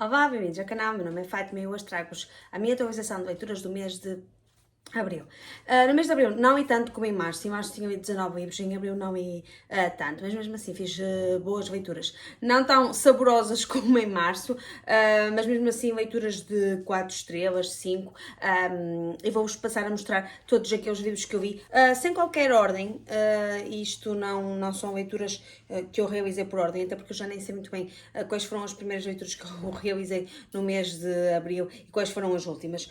Olá, bem-vindos ao canal, meu nome é Fátima e hoje trago-vos a minha atualização de leituras do mês de Abril. No mês de Abril não ia tanto como em Março. Em Março tinha 19 livros, em Abril não ia tanto, mas mesmo assim fiz boas leituras. Não tão saborosas como em Março, mas mesmo assim leituras de 4 estrelas, 5. E vou-vos passar a mostrar todos aqueles livros que eu vi, sem qualquer ordem. Isto não são leituras que eu realizei por ordem, até porque eu já nem sei muito bem quais foram as primeiras leituras que eu realizei no mês de Abril e quais foram as últimas.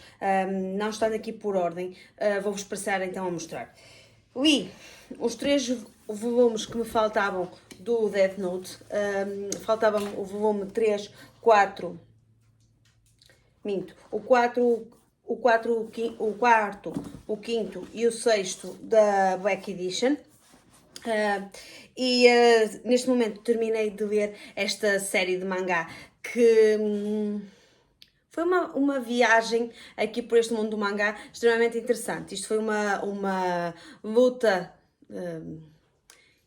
Não estando aqui por ordem, vou-vos passar então a mostrar. Li os 3 volumes que me faltavam do Death Note. Faltava-me o volume 3, 4, minto, o 4, o 4, o quarto, o quinto e o sexto da Black Edition. Neste momento terminei de ler esta série de mangá que foi uma viagem aqui por este mundo do mangá extremamente interessante. Isto foi uma luta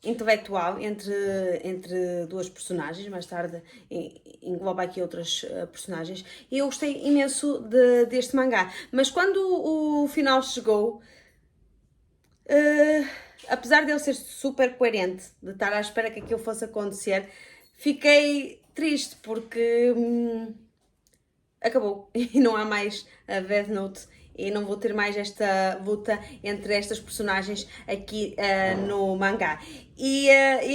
intelectual entre duas personagens, mais tarde engloba aqui outras personagens, e eu gostei imenso deste mangá. Mas quando o final chegou, apesar de ele ser super coerente, de estar à espera que aquilo fosse acontecer, fiquei triste porque acabou e não há mais a Death Note e não vou ter mais esta luta entre estas personagens aqui no mangá. E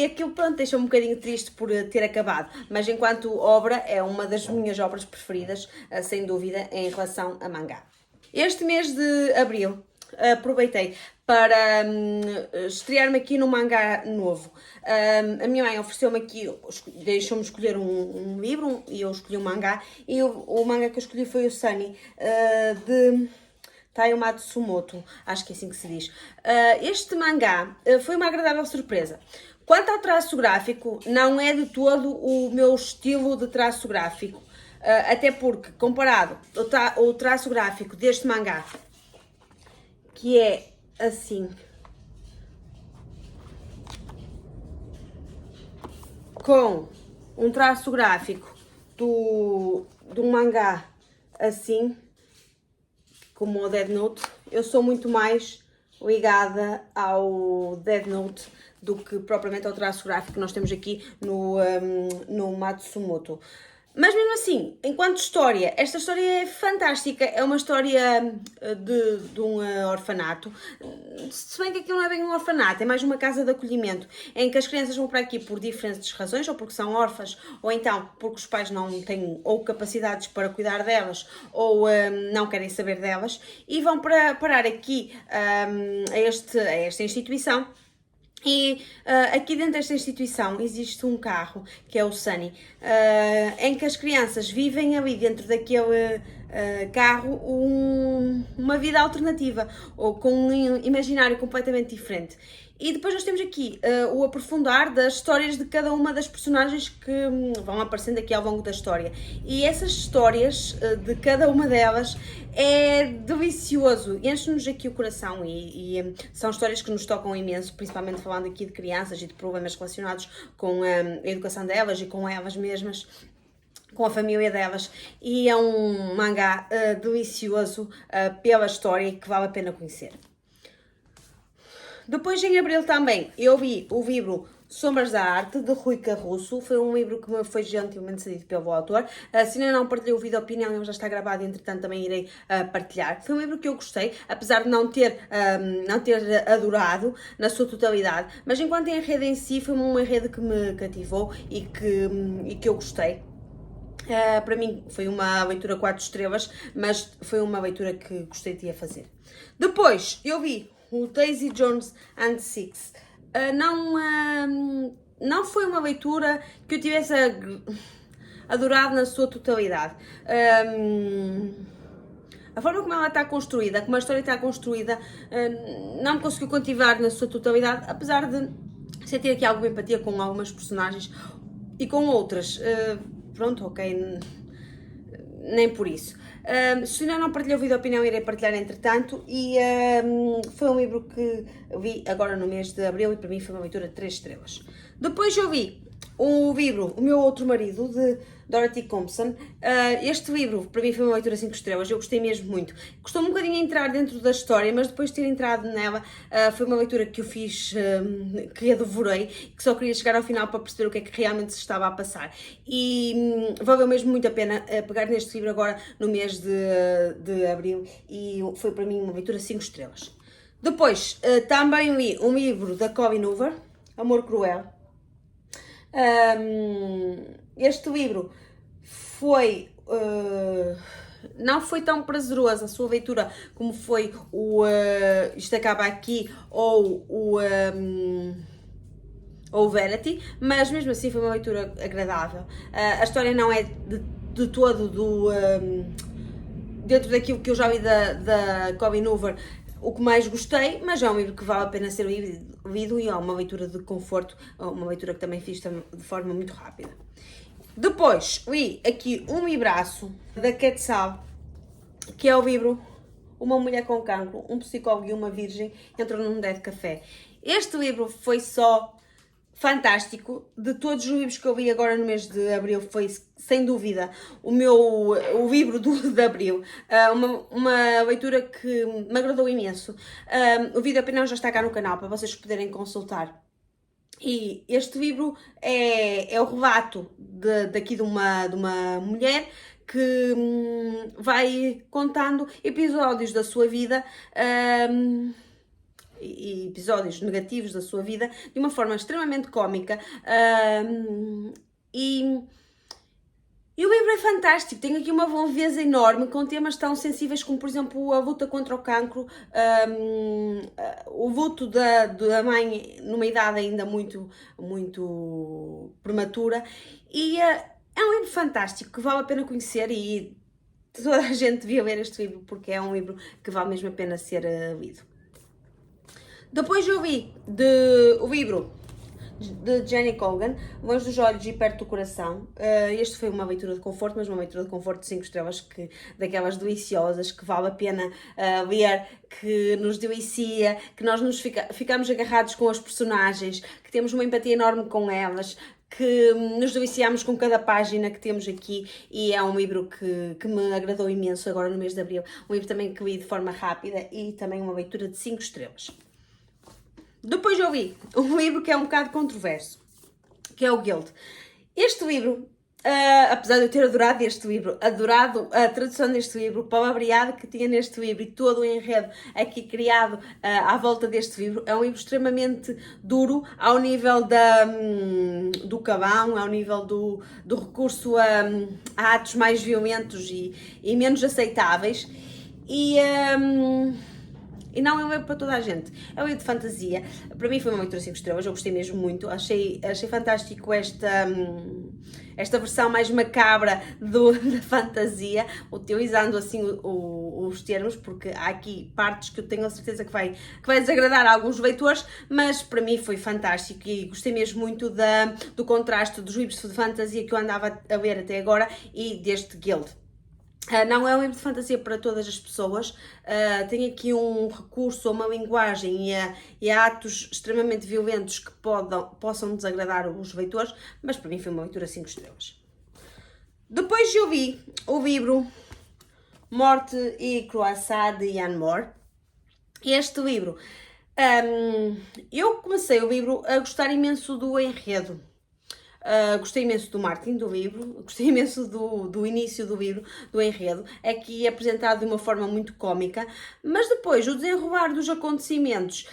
aquilo, pronto, deixou-me um bocadinho triste por ter acabado, mas enquanto obra é uma das minhas obras preferidas, sem dúvida, em relação a mangá. Este mês de Abril aproveitei para estrear-me aqui num mangá novo. A minha mãe ofereceu-me aqui, deixou-me escolher um livro e eu escolhi um mangá, e o mangá que eu escolhi foi o Sunny, de Taiyo Matsumoto, acho que é assim que se diz. Este mangá foi uma agradável surpresa. Quanto ao traço gráfico, não é de todo o meu estilo de traço gráfico, até porque, comparado o traço gráfico deste mangá, que é assim, com um traço gráfico do mangá assim, como o Death Note, eu sou muito mais ligada ao Death Note do que propriamente ao traço gráfico que nós temos aqui no Matsumoto. Mas mesmo assim, enquanto história, esta história é fantástica, é uma história de um orfanato, se bem que aquilo não é bem um orfanato, é mais uma casa de acolhimento, em que as crianças vão para aqui por diferentes razões, ou porque são órfãs, ou então porque os pais não têm ou capacidades para cuidar delas, ou não querem saber delas, e vão parar aqui a esta instituição. E aqui dentro desta instituição existe um carro, que é o Sunny, em que as crianças vivem ali dentro daquele carro uma vida alternativa, ou com um imaginário completamente diferente. E depois nós temos aqui o aprofundar das histórias de cada uma das personagens que vão aparecendo aqui ao longo da história. E essas histórias de cada uma delas é delicioso, enche-nos aqui o coração e são histórias que nos tocam imenso, principalmente falando aqui de crianças e de problemas relacionados com a educação delas e com elas mesmas, com a família delas, e é um mangá delicioso pela história e que vale a pena conhecer. Depois, em Abril também, eu vi o livro Sombras da Arte, de Rui Carrusso. Foi um livro que me foi gentilmente cedido pelo autor. Se ainda não partilhei o vídeo de opinião, ele já está gravado, entretanto também irei partilhar. Foi um livro que eu gostei, apesar de não ter adorado na sua totalidade, mas enquanto enredo em si, foi uma enredo que me cativou e que eu gostei. Para mim foi uma leitura 4 estrelas, mas foi uma leitura que gostei de fazer. Depois, eu vi o Daisy Jones and Six. Não foi uma leitura que eu tivesse adorado na sua totalidade. A forma como ela está construída, como a história está construída, não me conseguiu cativar na sua totalidade, apesar de sentir aqui alguma empatia com algumas personagens e com outras. Pronto, ok, nem por isso. Se ainda não partilhei o vídeo de opinião, irei partilhar entretanto, e foi um livro que vi agora no mês de Abril e para mim foi uma leitura de 3 estrelas. Depois eu vi o livro O Meu Outro Marido, de Dorothy Compson. Este livro, para mim, foi uma leitura 5 estrelas, eu gostei mesmo muito. Custou-me um bocadinho a entrar dentro da história, mas depois de ter entrado nela, foi uma leitura que eu fiz, que a devorei, que só queria chegar ao final para perceber o que é que realmente se estava a passar. E valeu mesmo muito a pena pegar neste livro agora no mês de abril, e foi para mim uma leitura 5 estrelas. Depois, também li um livro da Colleen Hoover, Amor Cruel. Este livro foi, não foi tão prazeroso a sua leitura como foi o Isto Acaba Aqui ou o Verity, mas mesmo assim foi uma leitura agradável. A história não é de todo dentro daquilo que eu já li da Colleen Hoover, o que mais gostei, mas é um livro que vale a pena ser lido e é uma leitura de conforto, uma leitura que também fiz de forma muito rápida. Depois li aqui um libraço da Quetzal, que é o livro Uma Mulher com Cancro, um psicólogo e uma virgem entram num dead café. Este livro foi só fantástico. De todos os livros que eu li agora no mês de abril, foi sem dúvida o livro de abril. Uma leitura que me agradou imenso. O vídeo apenas já está cá no canal para vocês poderem consultar. E este livro é o relato daqui de uma mulher que vai contando episódios da sua vida, e episódios negativos da sua vida, de uma forma extremamente cómica, e o livro é fantástico, tem aqui uma leveza enorme, com temas tão sensíveis como, por exemplo, a luta contra o cancro, o luto da mãe numa idade ainda muito prematura, e é um livro fantástico que vale a pena conhecer, e toda a gente devia ler este livro porque é um livro que vale mesmo a pena ser lido. Depois eu vi o livro de Jenny Colgan, Longe dos Olhos e Perto do Coração. Este foi uma leitura de conforto, mas uma leitura de conforto de 5 estrelas, daquelas deliciosas, que vale a pena ler, que nos delicia, que nós ficamos agarrados com as personagens, que temos uma empatia enorme com elas, que nos deliciamos com cada página que temos aqui, e é um livro que me agradou imenso agora no mês de abril. Um livro também que li de forma rápida e também uma leitura de 5 estrelas. Depois eu li um livro que é um bocado controverso, que é o Guild. Este livro, apesar de eu ter adorado este livro, adorado a tradução deste livro, o palavreado que tinha neste livro e todo o enredo aqui criado à volta deste livro, é um livro extremamente duro ao nível do cabão, ao nível do recurso a atos mais violentos e menos aceitáveis. E não é um livro para toda a gente, é um livro de fantasia. Para mim foi uma leitura 5 estrelas, eu gostei mesmo muito, achei fantástico esta versão mais macabra da fantasia, utilizando assim os termos, porque há aqui partes que eu tenho a certeza que vai desagradar a alguns leitores, mas para mim foi fantástico e gostei mesmo muito do contraste dos livros de fantasia que eu andava a ler até agora e deste Guild. Não é um livro de fantasia para todas as pessoas, tem aqui um recurso a uma linguagem e a atos extremamente violentos que possam desagradar os leitores, mas para mim foi uma leitura 5 estrelas. Depois eu vi o livro Morte e Croissant, de Ian Moore. Este livro, eu comecei o livro a gostar imenso do enredo. Gostei imenso do marketing do livro, gostei imenso do início do livro, do enredo, aqui é apresentado de uma forma muito cómica, mas depois o desenrolar dos acontecimentos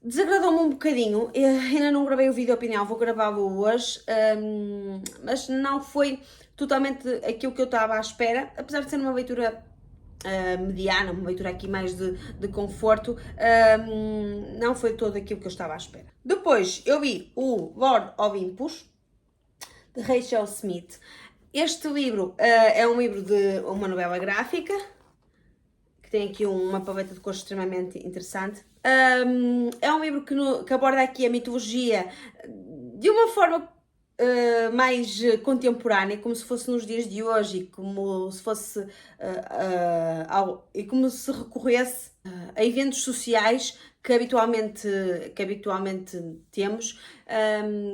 desagradou-me um bocadinho. Ainda não gravei o vídeo opinião, vou gravá-lo hoje, mas não foi totalmente aquilo que eu estava à espera, apesar de ser uma leitura mediana, uma leitura aqui mais de conforto, não foi todo aquilo que eu estava à espera. Depois eu vi o Lord Olympus, de Rachel Smith. Este livro é um livro de uma novela gráfica, que tem aqui uma paleta de cores extremamente interessante. É um livro que aborda aqui a mitologia de uma forma mais contemporânea, como se fosse nos dias de hoje, e como se fosse e como se recorresse a eventos sociais que habitualmente temos,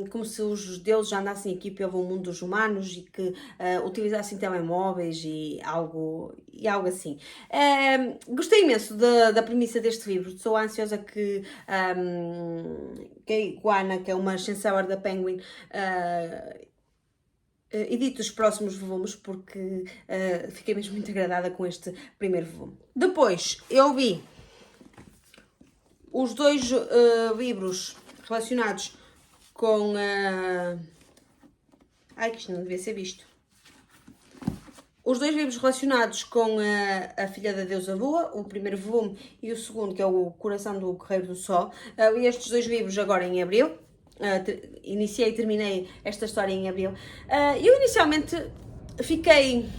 como se os deuses já andassem aqui pelo mundo dos humanos e que utilizassem telemóveis e algo assim. Gostei imenso da premissa deste livro, estou ansiosa que a Iguana, que é uma chanceler da Penguin, edite os próximos volumes, porque fiquei mesmo muito agradada com este primeiro volume. Depois eu vi os dois livros relacionados com ai, que isto não devia ser visto. Os dois livros relacionados com a Filha da Deusa Lua, o primeiro volume e o segundo, que é o Coração do Guerreiro do Sol. Li estes dois livros agora em abril. Iniciei e terminei esta história em abril. Eu inicialmente fiquei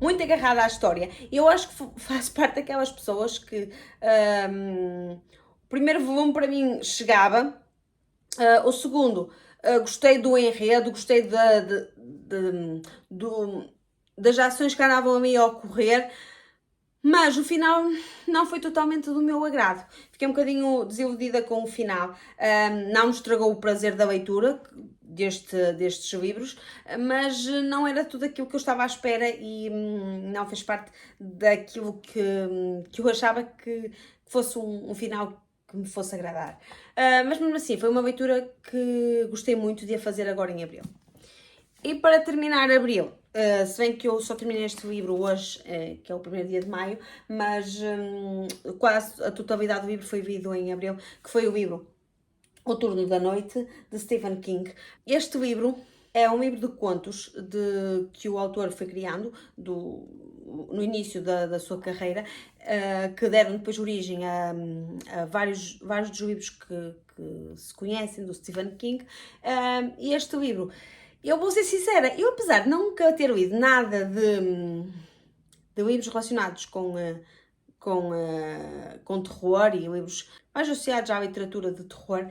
muito agarrada à história. Eu acho que faço parte daquelas pessoas que o primeiro volume para mim chegava, o segundo gostei do enredo, gostei das ações que andavam ali a ocorrer, mas o final não foi totalmente do meu agrado. Fiquei um bocadinho desiludida com o final. Não me estragou o prazer da leitura destes livros, mas não era tudo aquilo que eu estava à espera e não fez parte daquilo que eu achava que fosse um final que me fosse agradar. Mas mesmo assim, foi uma leitura que gostei muito de a fazer agora em abril. E para terminar abril, se bem que eu só terminei este livro hoje, que é o primeiro dia de maio, mas quase a totalidade do livro foi lido em abril, que foi o livro O Turno da Noite, de Stephen King. Este livro é um livro de contos que o autor foi criando no início da sua carreira, que deram depois origem a vários dos livros que se conhecem do Stephen King. E este livro, eu vou ser sincera, eu apesar de nunca ter lido nada de livros relacionados com terror e livros mais associados à literatura de terror,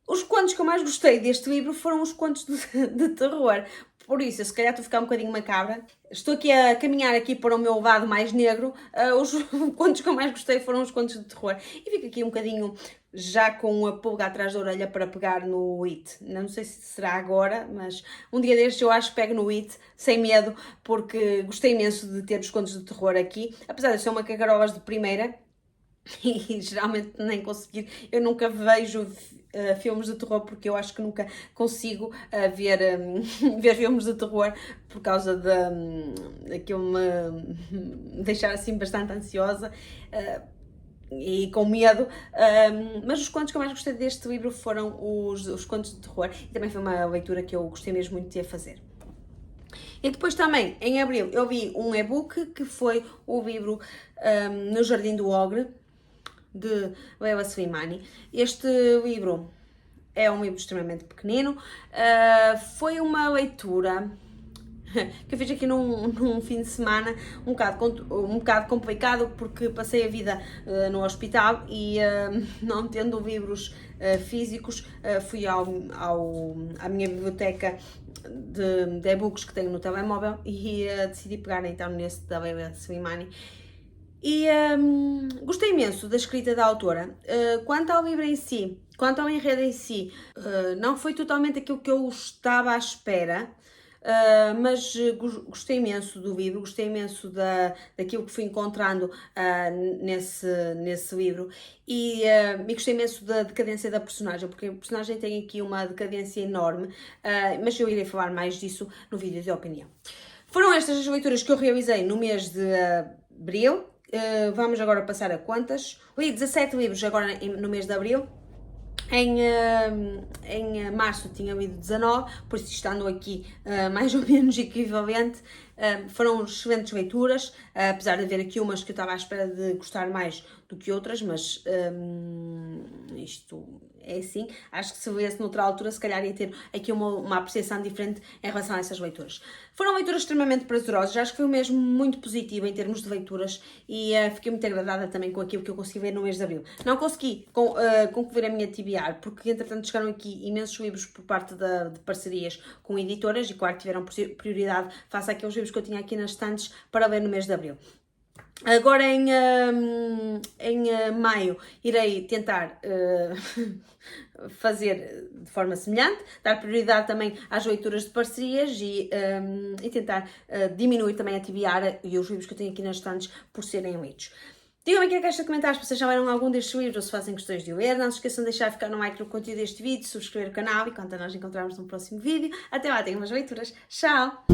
os contos que eu mais gostei deste livro foram os contos de terror. Por isso, eu se calhar estou a ficar um bocadinho macabra. Estou aqui a caminhar aqui para o meu lado mais negro. Os contos que eu mais gostei foram os contos de terror. E fico aqui um bocadinho já com a pulga atrás da orelha para pegar no It. Não sei se será agora, mas um dia destes eu acho que pego no It, sem medo, porque gostei imenso de ter os contos de terror aqui. Apesar de eu ser uma cagarolas de primeira, e geralmente nem conseguir, eu nunca vejo filmes de terror, porque eu acho que nunca consigo ver filmes de terror por causa daquilo me deixar assim bastante ansiosa e com medo, mas os contos que eu mais gostei deste livro foram os contos de terror, e também foi uma leitura que eu gostei mesmo muito de fazer. E depois também, em abril, eu vi um e-book que foi o livro No Jardim do Ogre, de Leila Slimani. Este livro é um livro extremamente pequenino, foi uma leitura que eu fiz aqui num fim de semana um bocado complicado, porque passei a vida no hospital e não tendo livros físicos, fui à minha biblioteca de e-books que tenho no telemóvel e decidi pegar então nesse da Leila Slimani. E gostei imenso da escrita da autora. Quanto ao livro em si, quanto ao enredo em si, não foi totalmente aquilo que eu estava à espera, mas gostei imenso do livro, gostei imenso daquilo que fui encontrando nesse livro e gostei imenso da decadência da personagem, porque a personagem tem aqui uma decadência enorme, mas eu irei falar mais disso no vídeo de opinião. Foram estas as leituras que eu realizei no mês de abril. Vamos agora passar a quantas? Li 17 livros agora no mês de abril. Em março tinha lido 19, por isso estando aqui mais ou menos equivalente. Foram excelentes leituras, apesar de haver aqui umas que eu estava à espera de gostar mais do que outras, mas isto é assim. Acho que se lesse noutra altura, se calhar ia ter aqui uma apreciação diferente em relação a essas leituras. Foram leituras extremamente prazerosas, acho que foi mesmo muito positivo em termos de leituras e fiquei muito agradada também com aquilo que eu consegui ver no mês de abril. Não consegui concluir a minha TBR, porque entretanto chegaram aqui imensos livros por parte de parcerias com editoras e claro que tiveram prioridade face àqueles livros que eu tinha aqui nas estantes para ler no mês de abril. Agora em maio irei tentar fazer de forma semelhante, dar prioridade também às leituras de parcerias e tentar diminuir também a TBR e os livros que eu tenho aqui nas estantes por serem lidos. Digam-me aqui na caixa de comentários se vocês já leram algum destes livros ou se fazem questões de ler. Não se esqueçam de deixar ficar no like no conteúdo deste vídeo, subscrever o canal e quando nós encontrarmos no próximo vídeo. Até lá, tenham umas leituras. Tchau!